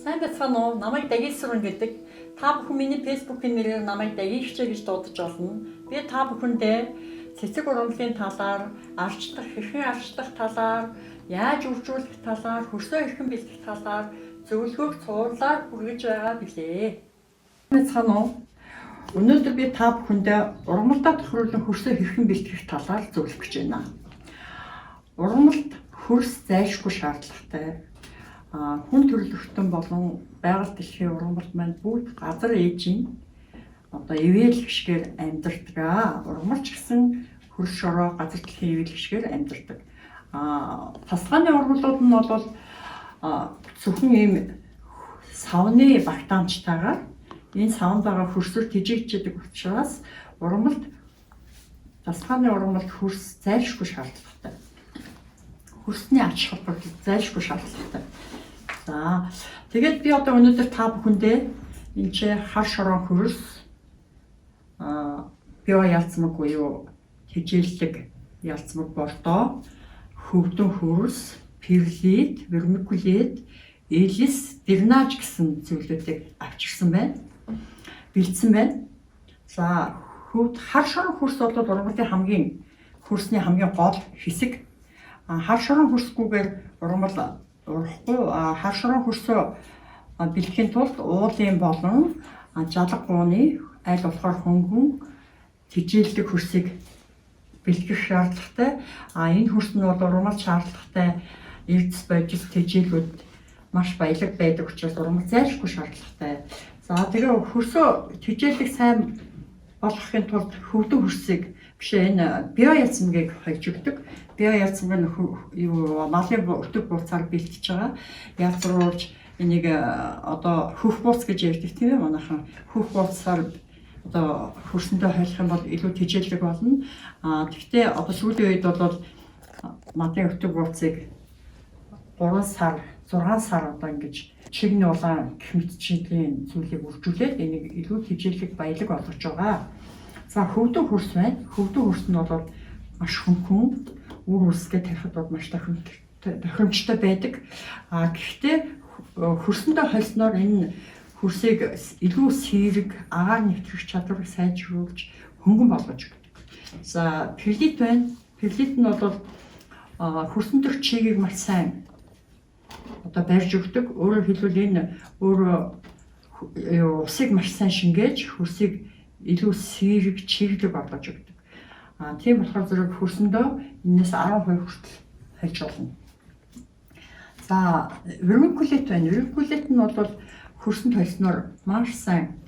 Сайн байцгаана уу? Намайг Дагисрын гэдэг. Та бүхэн миний Facebook-ийн нэрээр намайг Дагишчээ гэж дуудаж болно. Би та бүхэндээ цэцэг ургамлын талаар, арчлах, хэрхэн арчлах талаар, яаж үржүүлэх талаар, хөрсөө хэрхэн бэлдэх талаар зөвлөгөөх цуурлаар хүргэж байгаа билээ. Байцгаана уу? Өнөөдөр би та бүхэндээ ургамлдаа тохируулан хөрсөө хэрхэн бэлтгэх талаар зөвлөх гэж байна. Ургамлд хөрс зайлшгүй шаардлагатай. Хүн төрөлхтөн болон байгаль дэлхийн ургамлд маань бүгд газар ээжийн ивэл гişгээр амьдардаг. Ургамлч гэсэн хөрс шороо газар дэлхийн ивэл гişгээр амьдардаг. Тасгааны ургамлууд нь бол зөвхөн ийм савны багтаамжтайгаар энэ савнд байгаа хөрсөөр тижигчдэг учраас ургамлд тасгааны ургамлд хөрс зайлшгүй шаардлагатай. Хөрсний ач холбогдол зайлшгүй шаардлагатай. За тэгээд би одоо өнөөдөр та бүхэндээ энэ ч хар шорон хөрс био ялцмаг буюу тэжээллэг ялцмаг бордоо, хөвдөн хөрс, перлит, вермикулит, элис, дренаж гэсэн зүйлүүдийг авчирсан байна. Бэлдсэн байна. За хар шорон хөрс бол ургамлын хөрсний хамгийн гол хэсэг. Хар шорон хөрсгүйгээр ургамл урахгүй. Хар шорон хөрсөө бэлтгэхийн тулд уулын болон жалга гууны аль болохоор хөнгөн тэжээлдэг хөрсийг бэлтгэх шаардлагатай. Энэ хөрс нь бол ургамал шаардлагатай эрдэс бодис тэжээлүүд маш баялаг байдаг учраас ургамал зайлшгүй шаардлагатай. За тэгээ хөрсөө тэжээлэг сайн болгохын тулд хөвдөн хөрсийг биш энэ био ялцмгийг хольж өгдөг. Био ялцмаг нь малын өтөг бууцаар бэлтэж байгаа. Ялцруулж энийг одоо хөх бууц гэж ярьдаг тийм ээ манайхан. Хөх бууцаар одоо хөрсөндөө хойлох юм бол илүү тэжээлэг болно. Гэхдээ одоо сүүлийн үед бол малын өтөг бууцыг 3 сар 6 сар одоо ингэж чигний улаан гэх мэтчлийн зүйлийг үржүүлээд энийг илүү тэжээлэг баялаг болгож байгаа. За хөвдөн хөрс байна. Хөвдөн хөрс нь бол маш хөнгөн үр үсгээ тарихад бол маш тохиромжтой байдаг. Гэхдээ хөрсөндөө хольсноор энэ хөрсийг илүү сэрэг, агаар нэвтрэх чадварыг сайжруулж хөнгөн болгож өгдөг. За перлит байна. Перлит нь бол хөрсөн дэх чигийг маш сайн одоо барьж өгдөг. Өөрөөр хэлбэл энэ усыг маш сайн шингээж хөрсийг илүү сэрэг, чиглэг болгож өгдөг. Тийм болохоор зэрэг хөрсөндөө энэс 10% хүртэл хольж болно. За вермикулит байна. Вермикулит нь бол хөрсөнд хольсноор маш сайн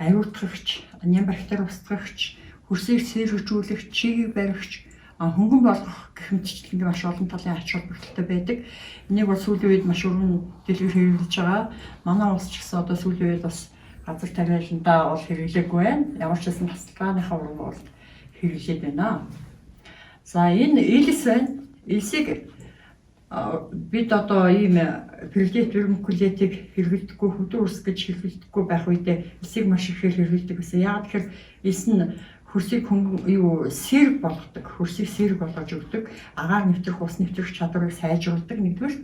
аюутгагч, ням-бактери устгагч, хөрсийг сэргэжүүлэх, чигийг баригч, хөнгөн болгох гэх мэтчлэн маш олон талын ач холбогдолтой байдаг. Энийг бол сүүлийн үед маш өргөн дэлгэр хэрэглэж байгаа. Манай улс ч гэсэн одоо сүүлийн үед бас газар тариаландаа бол хэрэглээгүй байна. Ямар ч гэсэн тасалбарынхаа урам бол хэрэглээд байна. За энэ элис байна. Элисийг бид одоо ийм перлит вермикулитийг хэрэглэдэггүй, хөвдөн хөрс гэж хэрэглэдэггүй байх үедээ элисийг маш ихээр хэрэглэдэг гэсэн. Яг тэгэхээр элис нь хөрсийг сэрэг болгодог, хөрсийг сэрэг болгож өгдөг, агаар нэвтрэх, ус нэвтрэх чадварыг сайжруулдаг. Нэгдүгээр,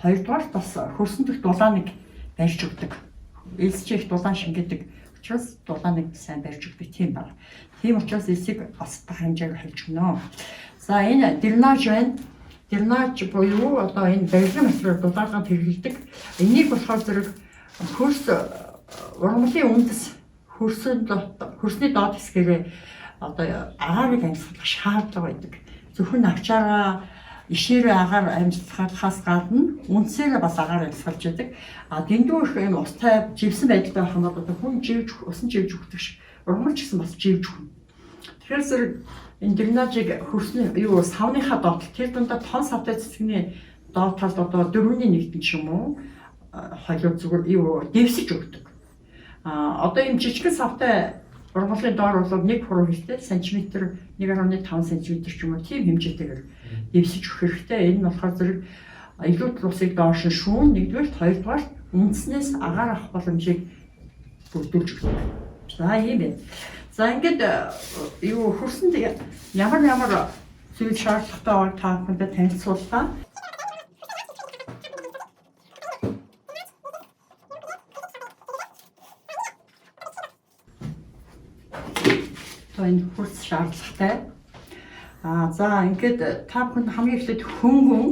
хоёрдугаар бас хөрсөн дэх дулааныг барьж өгдөг. Элис ч их дулаан шингээдэг учраас дулааныг сайн барьж өгдөг тийм байна. Тийм учраас элсийг бас бага хэмжээгээр хольж өгнө. За энэ дренаж байна. Дренаж буюу одоо энэ барилгын материал дулаангаар хэрэглэдэг. Энийг болохоор зэрэг хөрс ургамлын үндэс хөрсний доод хэсгээрээ одоо агаарыг амьсгалах шаардлага байдаг. Зөвхөн навчаараа ишээрээ агаар амьсгалахаас гадна үндсээрээ бас агаар амьсгалж байдаг. Дэндүү их юм устай живсэн байдалтай байх юм бол одоо хүн усан живж өгдөг шиг ургамлч гэсэн бас живж өгнө. Тэгэхээр зэрэг энэ дренажийг хөрсний савныхаа доод тэр дундаа тон савтай цэцгний доод талд одоо 4/1 ч юм уу холио зүгээр дэвсэж өгдөг. Одоо энэ жижигхэн савтай ургамлын доор бол 1 хуруу хэлтэй сантиметр 1.5 см ч юм уу тийм хэмжээтэйгээр дэвсэж өгөх хэрэгтэй. Энэ нь болохоор зэрэг илүү усыг доош нь шүүн, нэгдүгээр, хоёрдугаар үндснээс агаар авах боломжийг бүрдүүлж өгдөг. За ийм байна. За ингээд хөрсөнд ямар зүйл шаардлагатай байгааг та бүхэндээ танилцууллаа. одоо энэ хурц шаардлагатай. За ингээд та бүхэнд хамгийн эхлээд хөнгөн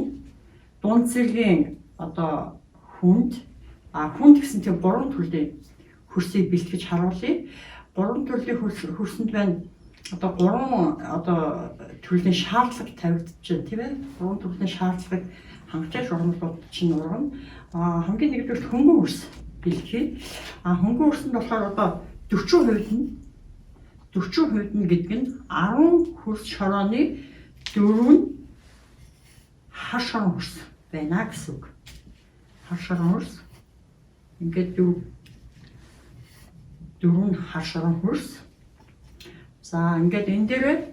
дунд зэргийн одоо хүнд хүнд гэсэн тийм 3 төрлийн хөрсийг бэлтгэж харуулъя. 3 төрлийн хөрсөнд байна. Одоо 3 төрлийн шаардлага тавигдаж байна тийм ээ. 3 төрлийн шаардлагыг хангаж ургамлууд чинь ургана. Хамгийн нэгдүгээр хөнгөн хөрс бэлтгэе. Хөнгөн хөрсөнд болохоор одоо 40% нь гэдэг нь 10 хөрс шорооны 4 нь хар шорон хөрс байна гэсэн үг. Хар шорон хөрс ингээд 4 хар шорон хөрс. За ингээд энэ дээр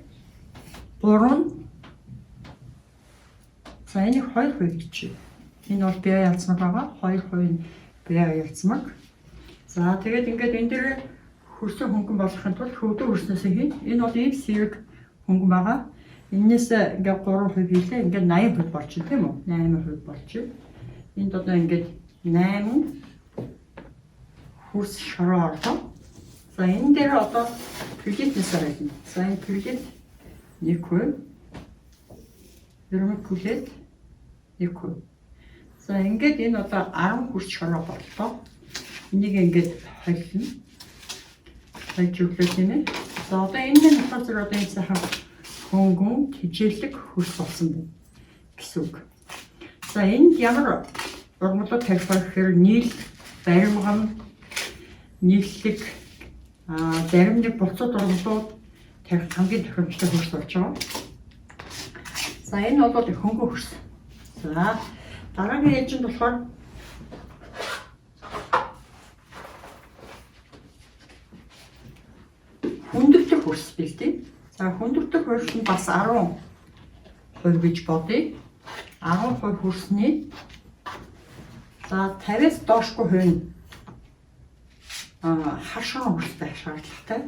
3 за энийг 2% гэж. Энэ бол бие ялцмаг байгаа. 2% нь бие ялцмаг. За тэгээд ингээд энэ дээр хөрсөн хөнгөн болохын тулд хөвдөө хөрснөөс хий. Энэ бол ийм сэрэг хөнгөн байгаа. Энээс ингээд 3% хийлээ. Ингээд 80% болж байна тийм үү? 8% болж байна. Энд одоо ингээд 8 хөрс шороо орлоо. За энэ дээр одоо пилетнээс харагдана. За энэ пилет 1%. Вермикулит 1%. За ингээд энэ одоо 10 хөрс шороо боллоо. Энийг ингээд холино. Хойжуулах юм ээ. За одоо энэ нь болохоор зэрэг одоо энэ сайхан хөнгөн тижээлэг хөрс болсон байна гэсэн үг. За энд ямар ургамлууд тавих вэ гэхээр нийл, баримган, нийллэг, зарим нэг буцаад ургамлууд тавих хамгийн тохиромжтой хөрс болж байгаа. За энэ бол хөнгөн хөрс. За дараагийн ээлжинд болохоор хүндөвтөх хөрс бэлдээ. За хүндөвтөх хөрс нь бас 10% гэж бодъё. 10% хөрсний за 50-аас доошгүй хувь нь хар шорон хөрс байх шаардлагатай.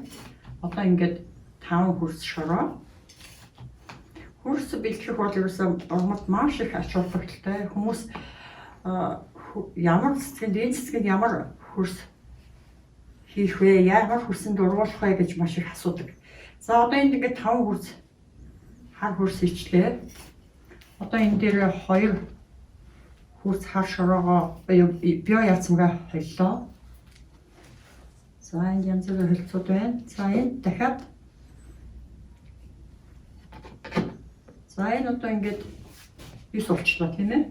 Одоо ингээд 5 хөрс шороо. Хөрс бэлтгэх бол ерөөсөө ургамалд маш их ач холбогдолтой. Хүмүүс ямар цэцгэнд энэ цэцгэнд ямар хөрс хийх вэ? Ямар хөрсөнд ургуулах вэ гэж маш их асуудаг. За одоо энд ингээд 5 хөрс хар хөрс ичлээ. Одоо энэ дээр 2 хөрс хар шороогоо био яцмгаа холлоо. За энэ янз бүрийн хөлцүүд байна. За энэ дахиад за энэ одоо ингээд 9 болчлоо тийм ээ.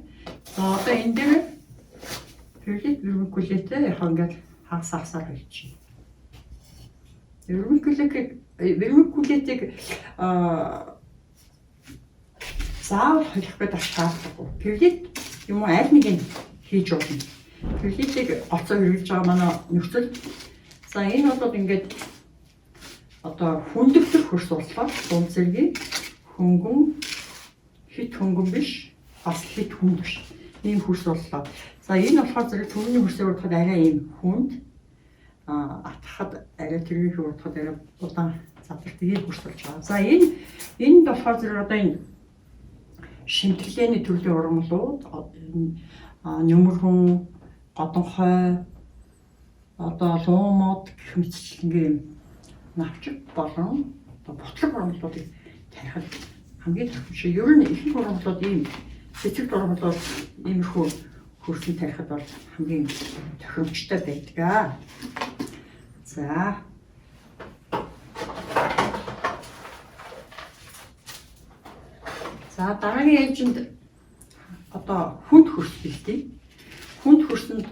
За одоо энэ дээр пилет вермикулитээ яг ингээд хагасаар холчих. Вермикулитийг заавал холих гэдэг шаардлагагүй. Пилет юм уу аль нэг нь хийж болно. Пилетийг гоцоо хэрэглэж байгаа манай нөхцөл. За энэ бол ингээд одоо хүндөвтөх хөрс боллоо. Дунд зэргийн хөнгөн хит хөнгөн биш, бас хит хүнд биш. Ийм хөрс боллоо. За энэ болохоор зэрэг төрөний хөрсөөр бодоход арай ийм хүнд атгахад арай тэргийг бодоход арай удаан задардаг ийм хөрс болж байгаа. За энд болохоор зэрэг одоо энэ шимтгэлээний төрлийн ургамлууд нөмөрхөн, годонхой, одоо луумод гэх мэтчлэнгийн навчиг болон бутлаг ургамлуудыг тарихад хамгийн тохиромжтой. Ер нь их ургамлууд ийм цэцэг ургамлууд иймэрхүү хөрсөнд тарихад бол хамгийн тохиромжтой байдаг. За дараагийн ээлжинд одоо хүнд хөрс бэлдээ. Хүнд хөрсөнд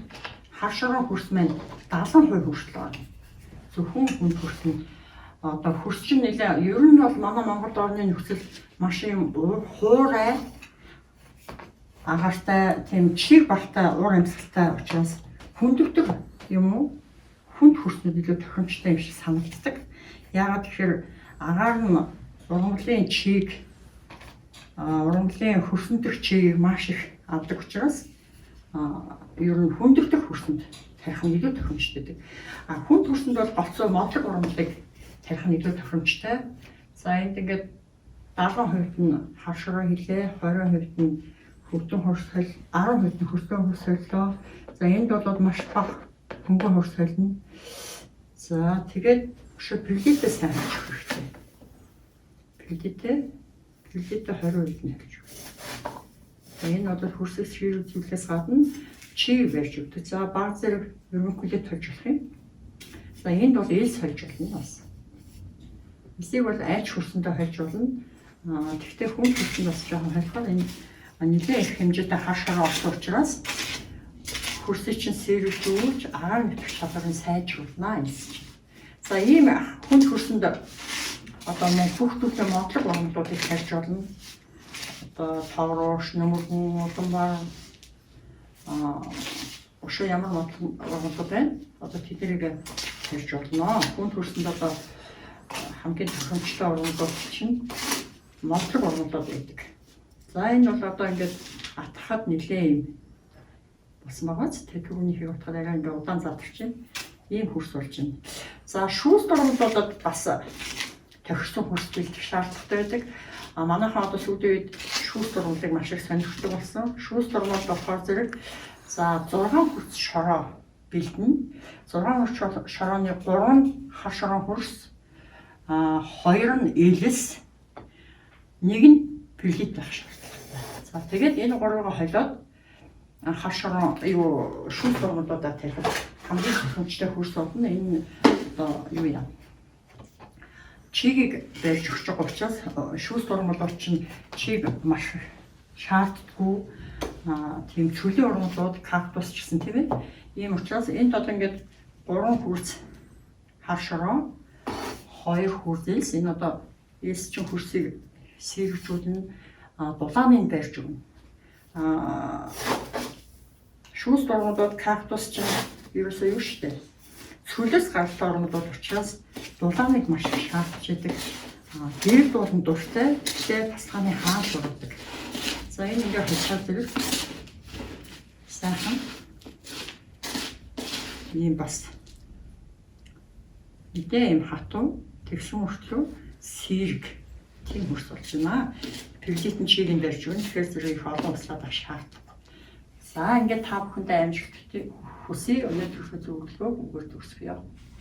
хар шорон хөрс маань 70% хүртэл байна. Зөвхөн хүнд хөрс нь одоо хөрс чинь нэлээ ер нь бол манай Монгол орны нөхцөл маш юм хуурай агаартай тийм чих багтай уур амьсгалтай учраас хүндөвтөг юм уу? Хүнд хөрснүүд илүү тохиромжтой юм шиг санагддаг. Яагаад гэхээр агаар нь ургамлын чийг ургамлын хөрсөн дэх чийг маш их авдаг учраас ер нь хүндөвтөх хөрсөнд тарих нь илүү тохиромжтой. Хүнд хөрсөнд бол гоцоо модлог ургамлыг тарих нь илүү тохиромжтой. За энд ингээд 70% нь хар шороо хийлээ, 20% нь хөвдөн хөрсөл, 10% нь хөрсөн хөрсөлөө. За энд бол маш бага хөнгөн хөрсөлнө. За тэгээд Өшөө перлитээ сайн хийх хэрэгтэй. Перлитээ 20% нэ гэж. Энэ бол хөрсөс ширүүлээс гадна чиг барьж өгдөг. За баг зэрэг өргөнкөлөд тольж болох юм. За энд бол элс хольж болно бас. Эсийг бол айч хөрсөндөө хольж болно. Тэгвэл хүн хөрсөнд бас жоохон хольхоор энэ нэлээд их хэмжээтэй хашаа орсон учраас хөрсөж чинь сэрүүлж агаар нэвтрэх чадварыг сайжруулна элс чинь. За ийм хүн хөрсөнд одоо хүүхдүүдийн модлог орнуудыг харьж болно. Одоо таврууш, нөмөргөн, уланбар өшөө ямар модлог орнууд байна? Одоо тэднийг харьж болно. Хүн хөрсөнд одоо хамгийн тохиромжтой орнууд чинь модлог орнууд байдаг. За энэ бол одоо ингээд атгахад нэлээ юм болсон байгаа ч тэр түрүүнийхийг утгаар арай ингээд удаан задарч байна. Ийм хөрс болж байна. За шүүс дурмууд бас тохирсон хөрс бэлдэх шаардлагатай байдаг. Манайхан одоо сүүлийн үед шүүс дурмуудыг маш их сонирхдаг болсон. Шүүс дурмууд болохоор зэрэг за 6 хөрс шороо бэлдэнэ. 6 хөрс шорооны 3 хар шороон хөрс, 2 нь элс, 1 нь перлит байх шаардлагатай. За тэгээд энэ 3-ыг холиод хар шороон шүүс дурмуудаа тавих хамгийн тохиромжтой хөрс болно. Энэ одоо юу юм? Чигийг барьж өгч байгаа учраас шүүс дурмууд чинь чиг маш шаарддаггүй. Тийм чөлийн ургамлууд кактус ч гэсэн тийм ээ. Ийм учраас энд одоо ингээд 3 хөрс хар шороо, 2 хөрс элс. Энэ одоо элс чинь хөрсийг сэргжүүлнэ, дулааныг барьж өгнө. Шүүс дурмууд кактус чинь ерөөсөө юу штэ. Цөлөөс гаралтай орнууд учраас дулааныг маш их шаардж байдаг. Дээд дуулан дуртай, гэхдээ тасгааны хаан дурдаг. За энэ ингээд хэлцээ зэрэг сайхан ийм бас мэдээ юм хатуу тэгсэн мөртлөө сэрэг тийм хөрс болж байна. Перлитэн чигийн барьж өгнө. Тэгэхээр зэрэг их олон услаад авах шаардлагатай. За ингээд та бүхэндээ амжилт хүсье. Өнөөдрийнхөө зөвлөгөөг өгөөд төгсгөе.